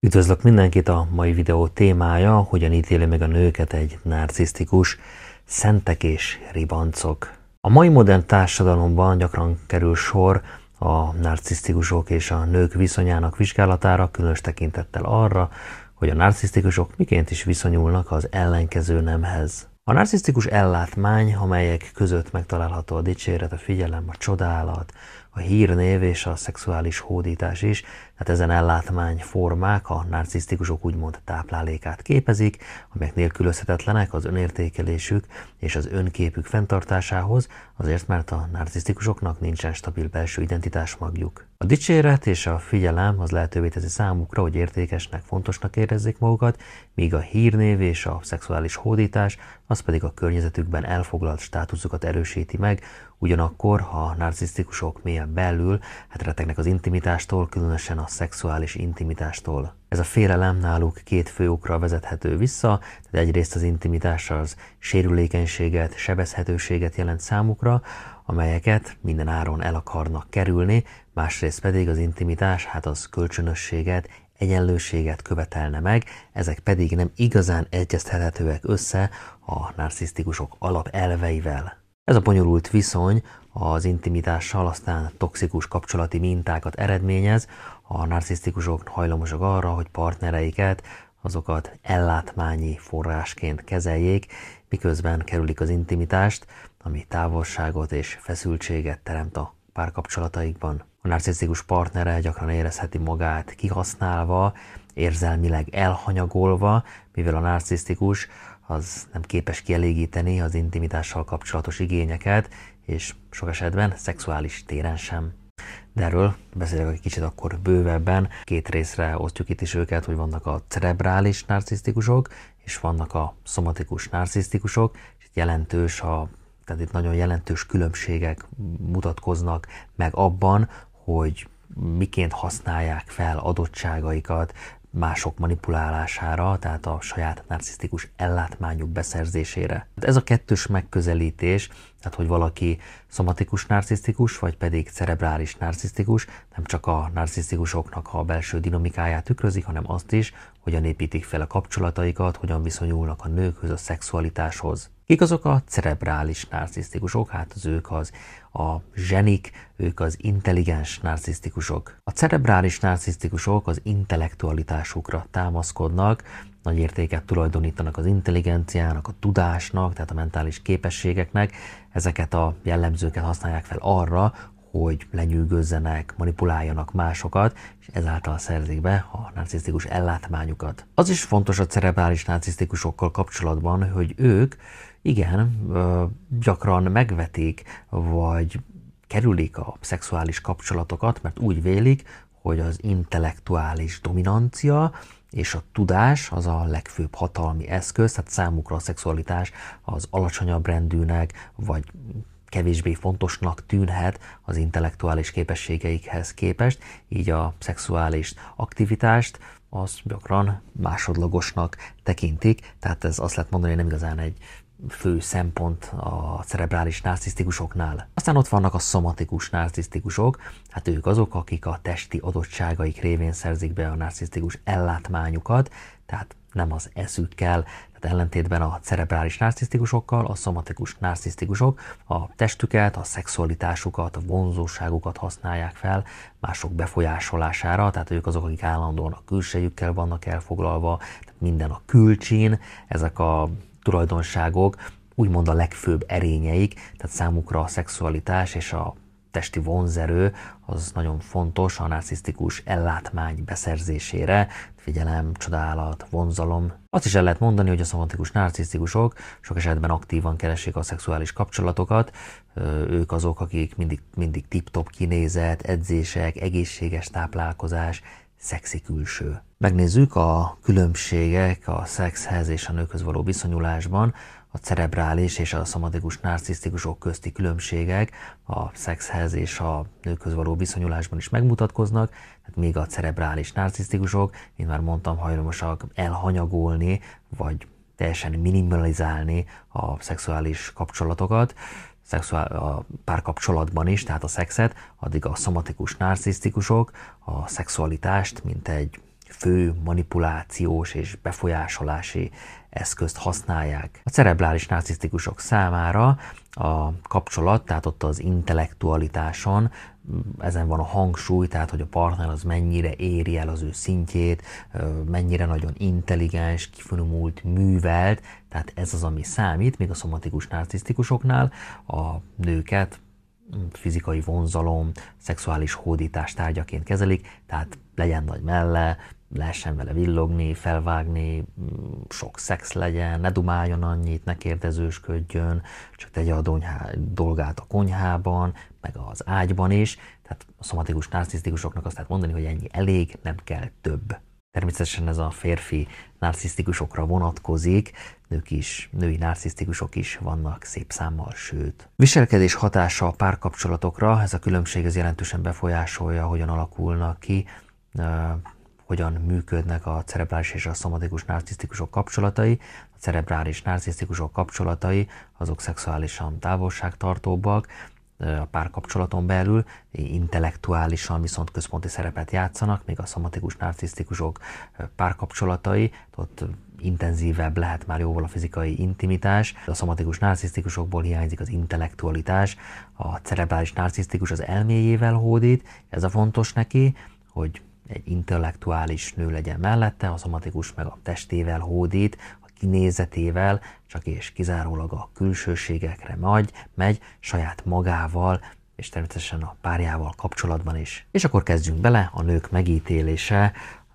Üdvözlök mindenkit! A mai videó témája, hogyan ítéli meg a nőket egy narcisztikus, szentek és ribancok. A mai modern társadalomban gyakran kerül sor a narcisztikusok és a nők viszonyának vizsgálatára, különös tekintettel arra, hogy a narcisztikusok miként is viszonyulnak az ellenkező nemhez. A narcisztikus ellátmány, amelyek között megtalálható a dicséret, a figyelem, a csodálat, a hírnév és a szexuális hódítás is, tehát ezen ellátmány formák a narcisztikusok úgymond táplálékát képezik, amelyek nélkülözhetetlenek az önértékelésük és az önképük fenntartásához, azért mert a narcisztikusoknak nincsen stabil belső identitás magjuk. A dicséret és a figyelem az lehetővé teszi számukra, hogy értékesnek, fontosnak érezzék magukat, míg a hírnév és a szexuális hódítás az pedig a környezetükben elfoglalt státuszukat erősíti meg, ugyanakkor a narcisztikusok mélyen belül rettegnek az intimitástól, különösen a szexuális intimitástól. Ez a félelem náluk két fő okra vezethető vissza, tehát egyrészt az intimitás az sérülékenységet, sebezhetőséget jelent számukra, amelyeket minden áron el akarnak kerülni, másrészt pedig az intimitás, az kölcsönösséget, egyenlőséget követelne meg, ezek pedig nem igazán egyeztethetőek össze a narcisztikusok alapelveivel. Ez a bonyolult viszony az intimitással aztán toxikus kapcsolati mintákat eredményez, a narcisztikusok hajlamosak arra, hogy partnereiket, azokat ellátmányi forrásként kezeljék, miközben kerülik az intimitást, ami távolságot és feszültséget teremt a párkapcsolataikban. A narcisztikus partnere gyakran érezheti magát kihasználva, érzelmileg elhanyagolva, mivel a narcisztikus az nem képes kielégíteni az intimitással kapcsolatos igényeket, és sok esetben szexuális téren sem. De erről beszélek egy kicsit akkor bővebben. Két részre osztjuk itt is őket, hogy vannak a cerebrális narcisztikusok, és vannak a szomatikus narcisztikusok, és tehát itt nagyon jelentős különbségek mutatkoznak meg abban, hogy miként használják fel adottságaikat mások manipulálására, tehát a saját narcisztikus ellátmányuk beszerzésére. Ez a kettős megközelítés, tehát hogy valaki szomatikus narcisztikus, vagy pedig cerebrális narcisztikus, nem csak a narcisztikusoknak a belső dinamikáját tükrözik, hanem azt is, hogyan építik fel a kapcsolataikat, hogyan viszonyulnak a nőkhöz, a szexualitáshoz. Kik azok a cerebrális narcisztikusok? Ők a zsenik, ők az intelligens narcisztikusok. A cerebrális narcisztikusok az intellektualitásukra támaszkodnak, nagy értéket tulajdonítanak az intelligenciának, a tudásnak, tehát a mentális képességeknek. Ezeket a jellemzőket használják fel arra, hogy lenyűgözzenek, manipuláljanak másokat, és ezáltal szerzik be a narcisztikus ellátmányukat. Az is fontos a cerebrális narcisztikusokkal kapcsolatban, hogy ők gyakran megvetik, vagy kerülik a szexuális kapcsolatokat, mert úgy vélik, hogy az intellektuális dominancia és a tudás az a legfőbb hatalmi eszköz, tehát számukra a szexualitás az alacsonyabb rendűnek, vagy kevésbé fontosnak tűnhet az intellektuális képességeikhez képest, így a szexuális aktivitást az gyakran másodlagosnak tekintik, tehát ez azt lehet mondani, hogy nem igazán egy fő szempont a cerebrális narcisztikusoknál. Aztán ott vannak a szomatikus narcisztikusok, ők azok, akik a testi adottságaik révén szerzik be a narcisztikus ellátmányukat, tehát nem az eszükkel, tehát ellentétben a cerebrális narcisztikusokkal, a szomatikus narcisztikusok a testüket, a szexualitásukat, a vonzóságukat használják fel mások befolyásolására, tehát ők azok, akik állandóan a külsejükkel vannak elfoglalva, tehát minden a külcsín, ezek a tulajdonságok úgymond a legfőbb erényeik, tehát számukra a szexualitás és a testi vonzerő az nagyon fontos a narcisztikus ellátmány beszerzésére, figyelem, csodálat, vonzalom. Azt is el lehet mondani, hogy a szomatikus narcisztikusok sok esetben aktívan keresik a szexuális kapcsolatokat, ők azok, akik mindig tip-top kinézet, edzések, egészséges táplálkozás, szexi külső. Megnézzük a különbségek a szexhez és a nőkhöz való viszonyulásban, a cerebrális és a szomatikus narcisztikusok közti különbségek a szexhez és a nőkhöz való viszonyulásban is megmutatkoznak, tehát még a cerebrális narcisztikusok, mint már mondtam, hajlamosak elhanyagolni, vagy teljesen minimalizálni a szexuális kapcsolatokat, a párkapcsolatban is, tehát a szexet, addig a szomatikus narcisztikusok a szexualitást, mint egy fő manipulációs és befolyásolási eszközt használják. A cerebrális narcisztikusok számára a kapcsolat, tehát ott az intellektualitáson, ezen van a hangsúly, tehát hogy a partner az mennyire éri el az ő szintjét, mennyire nagyon intelligens, kifinomult, művelt, tehát ez az, ami számít, míg a szomatikus narcisztikusoknál a nőket fizikai vonzalom, szexuális hódítás tárgyaként kezelik, tehát legyen nagy melle, lehessen vele villogni, felvágni, sok szex legyen, ne dumáljon annyit, ne kérdezősködjön, csak tegye a dolgát a konyhában, meg az ágyban is. Tehát a szomatikus narcisztikusoknak azt lehet mondani, hogy ennyi elég, nem kell több. Természetesen ez a férfi narcisztikusokra vonatkozik, női narcisztikusok is vannak szép számmal, sőt. Viselkedés hatása a párkapcsolatokra, ez a különbség ez jelentősen befolyásolja, hogyan alakulnak ki, hogyan működnek a cerebrális és a szomatikus narcisztikusok kapcsolatai. A cerebrális narcisztikusok kapcsolatai azok szexuálisan távolságtartóbbak, a párkapcsolaton belül, intellektuálisan viszont központi szerepet játszanak, még a szomatikus narcisztikusok párkapcsolatai, ott intenzívebb lehet már jóval a fizikai intimitás. A szomatikus narcisztikusokból hiányzik az intellektualitás, a cerebrális narcisztikus az elméjével hódít, ez a fontos neki, hogy egy intellektuális nő legyen mellette, a szomatikus meg a testével hódít, a kinézetével, csak és kizárólag a külsőségekre megy, saját magával, és természetesen a párjával kapcsolatban is. És akkor kezdjünk bele, a nők megítélése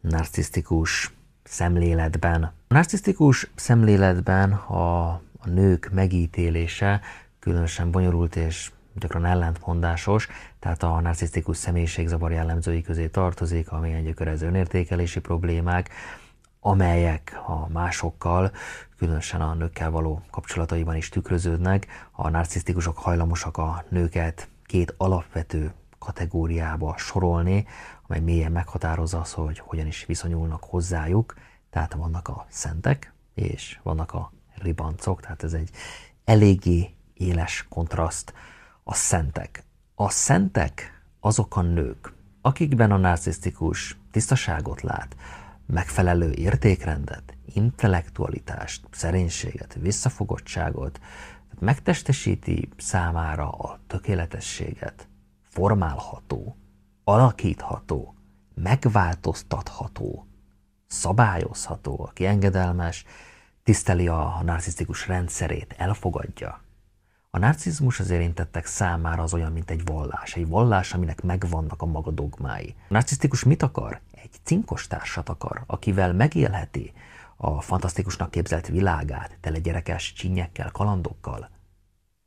narcisztikus szemléletben. A narcisztikus szemléletben a nők megítélése különösen bonyolult és gyakran ellentmondásos, tehát a narcisztikus személyiségzavar jellemzői közé tartozik, amilyen gyökerező önértékelési problémák, amelyek a másokkal, különösen a nőkkel való kapcsolataiban is tükröződnek. A narcisztikusok hajlamosak a nőket két alapvető kategóriába sorolni, amely mélyen meghatározza azt, hogy hogyan is viszonyulnak hozzájuk. Tehát vannak a szentek, és vannak a ribancok, tehát ez egy eléggé éles kontraszt. A szentek. A szentek azok a nők, akikben a narcisztikus tisztaságot lát, megfelelő értékrendet, intellektualitást, szerénységet, visszafogottságot, megtestesíti számára a tökéletességet, formálható, alakítható, megváltoztatható, szabályozható, aki engedelmes, tiszteli a narcisztikus rendszerét, elfogadja. A narcizmus az érintettek számára az olyan, mint egy vallás, aminek megvannak a maga dogmái. A narcisztikus mit akar? Egy cinkos társat akar, akivel megélheti a fantasztikusnak képzelt világát, tele gyerekes csínyekkel, kalandokkal.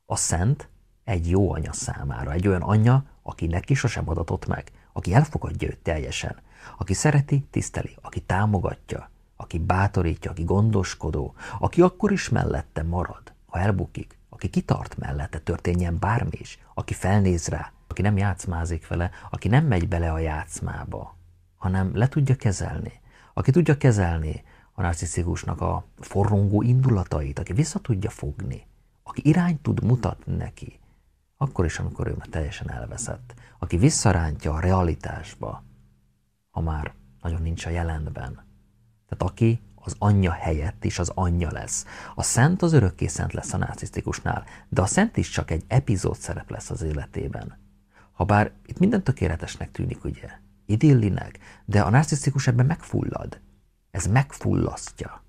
A szent egy jó anya számára, egy olyan anya, aki neki sosem adatott meg, aki elfogadja őt teljesen, aki szereti, tiszteli, aki támogatja, aki bátorítja, aki gondoskodó, aki akkor is mellette marad, ha elbukik, aki kitart mellette, történjen bármi is, aki felnéz rá, aki nem játszmázik vele, aki nem megy bele a játszmába, hanem le tudja kezelni, aki tudja kezelni a narcisztikusnak a forrongó indulatait, aki vissza tudja fogni, aki irányt tud mutatni neki, akkor is, amikor ő már teljesen elveszett, aki visszarántja a realitásba, ha már nagyon nincs a jelenben. Tehát aki az anyja helyett is az anyja lesz. A szent az örökké szent lesz a narcisztikusnál, de a szent is csak egy epizód szerep lesz az életében. Habár itt minden tökéletesnek tűnik, ugye, idillinek, de a narcisztikus ebben megfullad. Ez megfullasztja.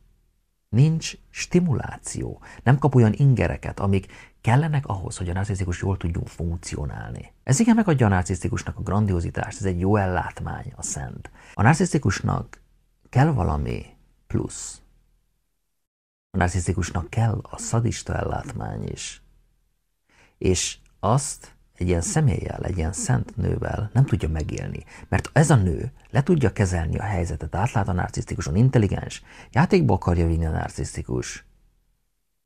Nincs stimuláció, nem kap olyan ingereket, amik kellenek ahhoz, hogy a narcisztikus jól tudjon funkcionálni. Ez igen megadja a narcisztikusnak a grandiozitást, ez egy jó ellátmány, a szent. A narcisztikusnak kell valami plusz. A narcisztikusnak kell a szadista ellátmány is. És azt egy ilyen személlyel, egy ilyen szent nővel nem tudja megélni. Mert ez a nő le tudja kezelni a helyzetet, átlát a narcisztikuson, intelligens, játékba akarja vinni a narcisztikus.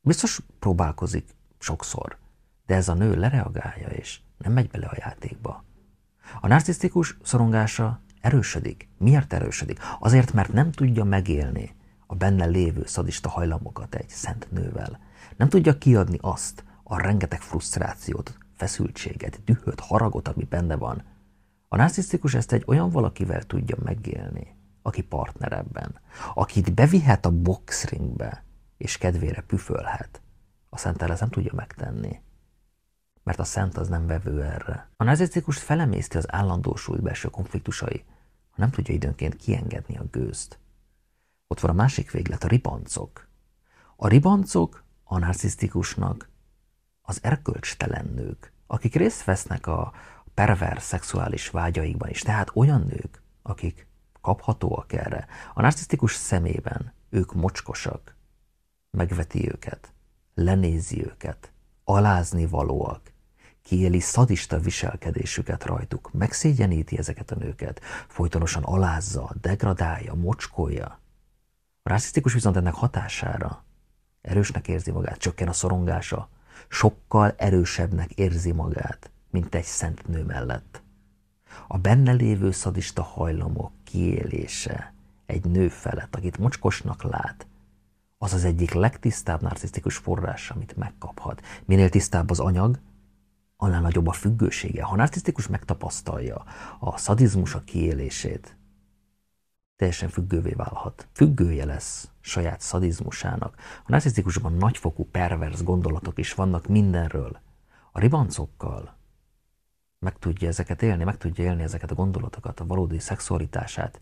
Biztos próbálkozik sokszor, de ez a nő lereagálja és nem megy bele a játékba. A narcisztikus szorongása erősödik. Miért erősödik? Azért, mert nem tudja megélni a benne lévő szadista hajlamokat egy szent nővel. Nem tudja kiadni azt a rengeteg frusztrációt, feszültséget, dühöt, haragot, ami benne van. A narcisztikus ezt egy olyan valakivel tudja megélni, aki partner ebben, akit bevihet a boxringbe, és kedvére püfölhet, a Szenttel ezt nem tudja megtenni. Mert a Szent az nem vevő erre. A narcisztikust felemészti az állandósult belső konfliktusai, ha nem tudja időnként kiengedni a gőzt. Ott van a másik véglet, a ribancok. A ribancok a narcisztikusnak az erkölcstelen nők, akik részt vesznek a pervers szexuális vágyaikban is, tehát olyan nők, akik kaphatóak erre. A narcisztikus szemében ők mocskosak, megveti őket, lenézi őket, alázni valóak, kiéli szadista viselkedésüket rajtuk, megszégyeníti ezeket a nőket, folytonosan alázza, degradálja, mocskolja. A narcisztikus viszont ennek hatására erősnek érzi magát, csökken a szorongása, sokkal erősebbnek érzi magát, mint egy szent nő mellett. A benne lévő szadista hajlamok kiélése egy nő felett, akit mocskosnak lát, az az egyik legtisztább narcisztikus forrás, amit megkaphat. Minél tisztább az anyag, annál nagyobb a függősége. Ha a narcisztikus megtapasztalja a szadizmus a kiélését, teljesen függővé válhat. Függője lesz saját szadizmusának. A narcisztikusban nagyfokú pervers gondolatok is vannak mindenről. A ribancokkal meg tudja ezeket élni, meg tudja élni ezeket a gondolatokat, a valódi szexualitását,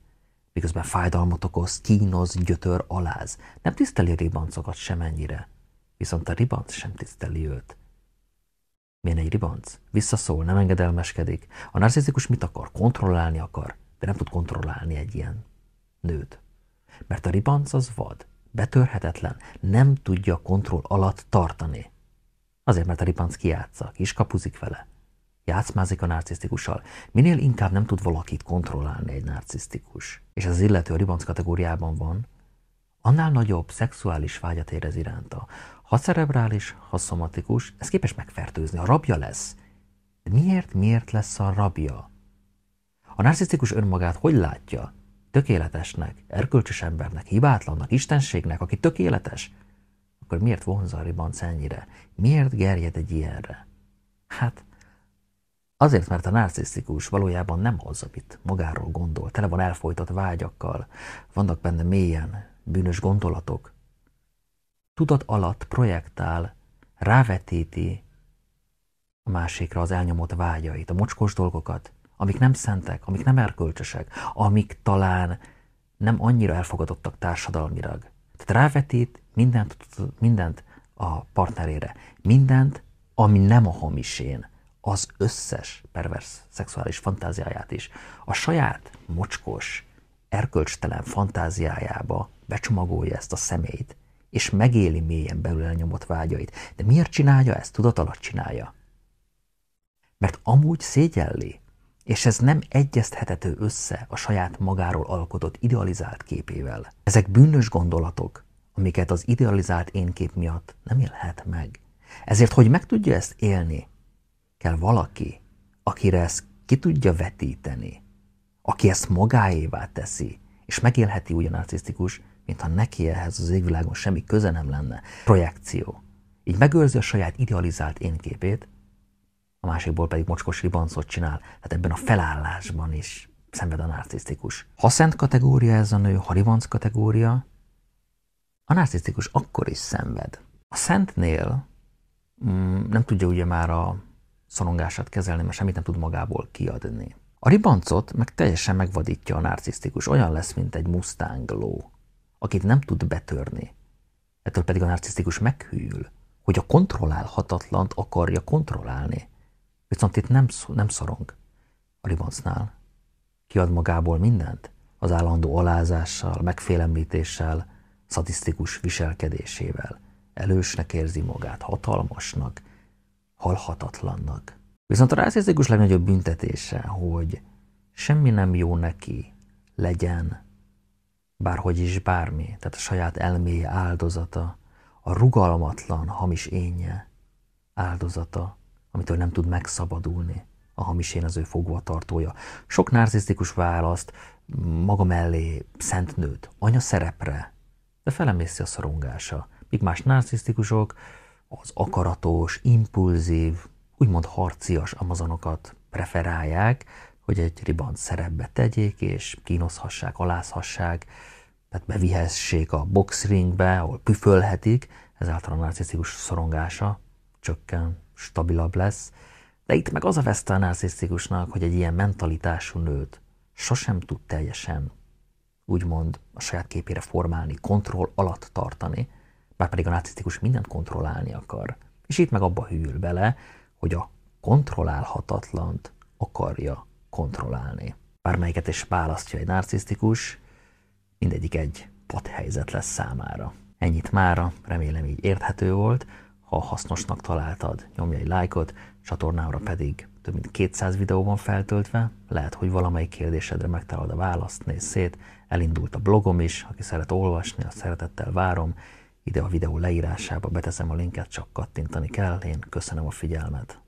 miközben fájdalmat okoz, kínoz, gyötör, aláz. Nem tiszteli a ribancokat semennyire, viszont a ribanc sem tiszteli őt. Milyen egy ribanc? Visszaszól, nem engedelmeskedik. A narcisztikus mit akar? Kontrollálni akar, de nem tud kontrollálni egy ilyen nőt. Mert a ribanc az vad, betörhetetlen, nem tudja kontroll alatt tartani. Azért, mert a ribanc kijátsza, kiskapuzik vele. Játszmázik a narcisztikussal. Minél inkább nem tud valakit kontrollálni egy narcisztikus, és az illető a ribanc kategóriában van, annál nagyobb szexuális vágyat érez iránta. Ha cerebrális, ha szomatikus, ez képes megfertőzni. A rabja lesz. De miért lesz a rabja? A narcisztikus önmagát hogy látja? Tökéletesnek, erkölcsös embernek, hibátlannak, istenségnek, aki tökéletes? Akkor miért vonza a ribanc ennyire? Miért gerjed egy ilyenre? Hát, azért, mert a narcisztikus valójában nem az, amit magáról gondol. Tele van elfojtott vágyakkal, vannak benne mélyen bűnös gondolatok. Tudat alatt projektál, rávetíti a másikra az elnyomott vágyait, a mocskos dolgokat, amik nem szentek, amik nem erkölcsösek, amik talán nem annyira elfogadottak társadalmilag. Tehát rávetít mindent a partnerére, mindent, ami nem a hamisén, az összes pervers szexuális fantáziáját is. A saját mocskos, erkölcstelen fantáziájába becsomagolja ezt a személyt, és megéli mélyen belül elnyomott vágyait. De miért csinálja ezt? Tudat alatt csinálja. Mert amúgy szégyelli, és ez nem egyeztethető össze a saját magáról alkotott idealizált képével. Ezek bűnös gondolatok, amiket az idealizált énkép miatt nem élhet meg. Ezért, hogy meg tudja ezt élni, kell valaki, akire ezt ki tudja vetíteni, aki ezt magáévá teszi, és megélheti úgy a narcisztikus, mintha neki ehhez az égvilágon semmi köze nem lenne. Projekció. Így megőrzi a saját idealizált énképét, a másikból pedig mocskos ribancot csinál, tehát ebben a felállásban is szenved a narcisztikus. Ha szent kategória ez a nő, ha ribanc kategória, a narcisztikus akkor is szenved. A szentnél nem tudja ugye már a szorongását kezelni, mert semmit nem tud magából kiadni. A ribancot meg teljesen megvadítja a narcisztikus, olyan lesz, mint egy mustang ló, akit nem tud betörni. Ettől pedig a narcisztikus meghűl, hogy a kontrollálhatatlant akarja kontrollálni. Viszont itt nem szorong a ribancnál. Kiad magából mindent, az állandó alázással, megfélemlítéssel, szadisztikus viselkedésével. Elősnek érzi magát, hatalmasnak, halhatatlannak. Viszont a narcisztikus legnagyobb büntetése, hogy semmi nem jó neki, legyen bárhogy is bármi, tehát a saját elméje áldozata, a rugalmatlan, hamis énje áldozata, amitől nem tud megszabadulni, a hamis én az ő fogvatartója. Sok narcisztikus választ maga mellé szent nőt, anya szerepre, de felemészi a szorongása. Míg más narcisztikusok az akaratos, impulzív, úgymond harcias amazonokat preferálják, hogy egy ribant szerepbe tegyék, és kínozhassák, alázhassák, tehát bevihessék a boxringbe, ahol püfölhetik, ezáltal a narcisztikus szorongása csökken, stabilabb lesz. De itt meg az a veszte a narcisztikusnak, hogy egy ilyen mentalitású nőt sosem tud teljesen, úgymond a saját képére formálni, kontroll alatt tartani, bár pedig a narcisztikus mindent kontrollálni akar. És itt meg abba hűl bele, hogy a kontrollálhatatlant akarja kontrollálni. Bármelyiket is választja egy narcisztikus, mindegyik egy padhelyzet lesz számára. Ennyit mára, remélem így érthető volt. Ha hasznosnak találtad, nyomj egy lájkot, csatornámra pedig több mint 200 videó van feltöltve, lehet, hogy valamelyik kérdésedre megtalálod a választ, nézz szét, elindult a blogom is, aki szeret olvasni, azt szeretettel várom, ide a videó leírásába beteszem a linket, csak kattintani kell, én köszönöm a figyelmet.